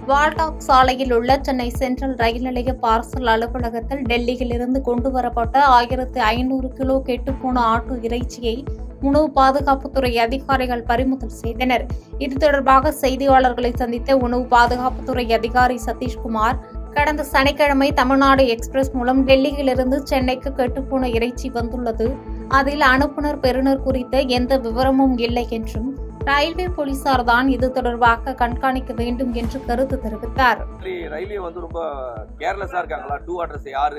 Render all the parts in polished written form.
வால்டாக் சாலையில் உள்ள சென்னை சென்ட்ரல் ரயில் நிலைய பார்சல் அலுவலகத்தில் டெல்லியிலிருந்து கொண்டுவரப்பட்ட 1500 கிலோ கெட்டுப்போன ஆட்டு இறைச்சியை உணவு பாதுகாப்புத்துறை அதிகாரிகள் பறிமுதல் செய்தனர். இது தொடர்பாக செய்தியாளர்களை சந்தித்த உணவு பாதுகாப்புத்துறை அதிகாரி சதீஷ்குமார், கடந்த சனிக்கிழமை தமிழ்நாடு எக்ஸ்பிரஸ் மூலம் டெல்லியிலிருந்து சென்னைக்கு கெட்டுப்போன இறைச்சி வந்துள்ளது. அதில் அனுப்புனர் பெறுநர் குறித்த எந்த விவரமும் இல்லை என்றும், ரயில்வே போலீசார் தான் இது தொடர்பாக கண்காணிக்க வேண்டும் என்று கருத்து தெரிவித்தார். ரயில்வே ரொம்ப கேர்லெஸ்ஸா இருக்காங்களா? டூ அட்ரஸ் யார்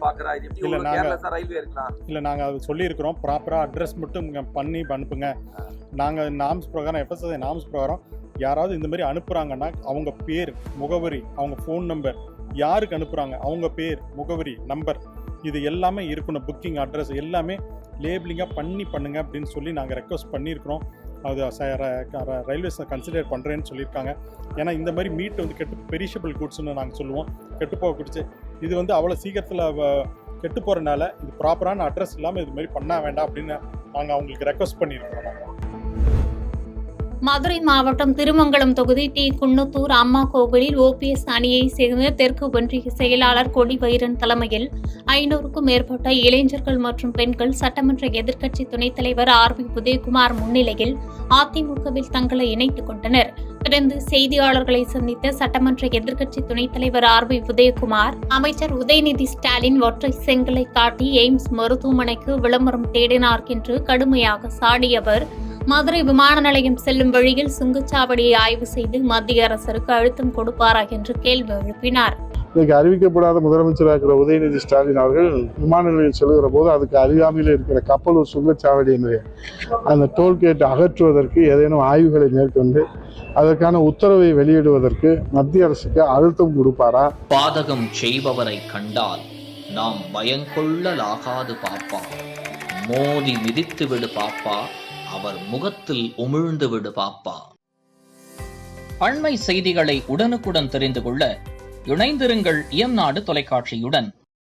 பாக்குறா? இது கேர்லெஸ்ஸா ரயில்வே இருக்கலாம். இல்ல, நாங்க அது சொல்லியிருக்கிறோம். ப்ராப்பரா அட்ரஸ் மட்டும் பண்ணி அனுப்புங்க. நாங்க நாம்ஸ் பிரகாரம், FSSAI நாம்ஸ் பிரகாரம் யாராவது இந்த மாதிரி அனுப்புறாங்கன்னா அவங்க பேர், முகவரி, அவங்க ஃபோன் நம்பர், யாருக்கு அனுப்புறாங்க அவங்க பேர், முகவரி, நம்பர், இது எல்லாமே இருக்கணும். புக்கிங் அட்ரஸ் எல்லாமே லேபிளிங்காக பண்ணுங்க அப்படின்னு சொல்லி நாங்கள் ரெக்வஸ்ட் பண்ணியிருக்கிறோம். அது ரயில்வேஸ் கன்சிடர் பண்ணுறேன்னு சொல்லியிருக்காங்க. ஏன்னா இந்த மாதிரி மீட் பெரிஷபிள் குட்ஸ்னு நாங்கள் சொல்லுவோம். கெட்டுப்போக குடிச்சு இது அவ்வளோ சீக்கிரத்தில் கெட்டு போகிறனால இது ப்ராப்பரான அட்ரஸ் இல்லாமல் இது மாதிரி பண்ண வேண்டாம் அப்படின்னு நாங்கள் அவங்களுக்கு ரெக்வஸ்ட் பண்ணியிருக்கிறோம். மதுரை மாவட்டம் திருமங்கலம் தொகுதி டி. குன்னத்தூர் அம்மா கோவிலில் OPS அணியை சேர்ந்த தெற்கு ஒன்றிய செயலாளர் கொடிவயிறன் தலைமையில் 500க்கும் மேற்பட்ட இளைஞர்கள் மற்றும் பெண்கள் சட்டமன்ற எதிர்க்கட்சி துணைத் தலைவர் RB உதயகுமார் முன்னிலையில் அதிமுகவில் தங்களை இணைத்துக் கொண்டனர். தொடர்ந்து செய்தியாளர்களை சந்தித்த சட்டமன்ற எதிர்க்கட்சி துணைத் தலைவர் RB உதயகுமார், அமைச்சர் உதயநிதி ஸ்டாலின் ஒற்றை செங்கலை காட்டி எய்ம்ஸ் மருத்துவமனைக்கு விளம்பரம் தேடினார் என்று கடுமையாக சாடியவர், மதுரை விமான நிலையம் செல்லும் வழியில் சுங்கச்சாவடியை ஆய்வு செய்து மத்திய அரசுக்கு அழுத்தம் கொடுப்பாரா என்று கேள்வி எழுப்பினார். இன்னைக்கு அறிவிக்கப்படாத முதலமைச்சராக இருக்கிற உதயநிதி ஸ்டாலின் அவர்கள் விமான நிலையம் செல்கிற போது அதுக்கு அருகாமையில் இருக்கிற கப்பலூர் சுங்கச்சாவடியினுடைய அந்த டோல்கேட் அகற்றுவதற்கு ஏதேனும் ஆய்வுகளை மேற்கொண்டு அதற்கான உத்தரவை வெளியிடுவதற்கு மத்திய அரசுக்கு அழுத்தம் கொடுப்பாரா? பாதகம் செய்பவரை கண்டால் நாம் பயங்கொள்ளலாகாது பாப்பா, மோதி மிதித்து விடு பாப்பா, அவர் முகத்தில் உமிழ்ந்து விடு பாப்பா. அண்மை செய்திகளை உடனுக்குடன் தெரிந்து கொள்ள இணைந்திருங்கள் இயம்நாடு தொலைக்காட்சியுடன்.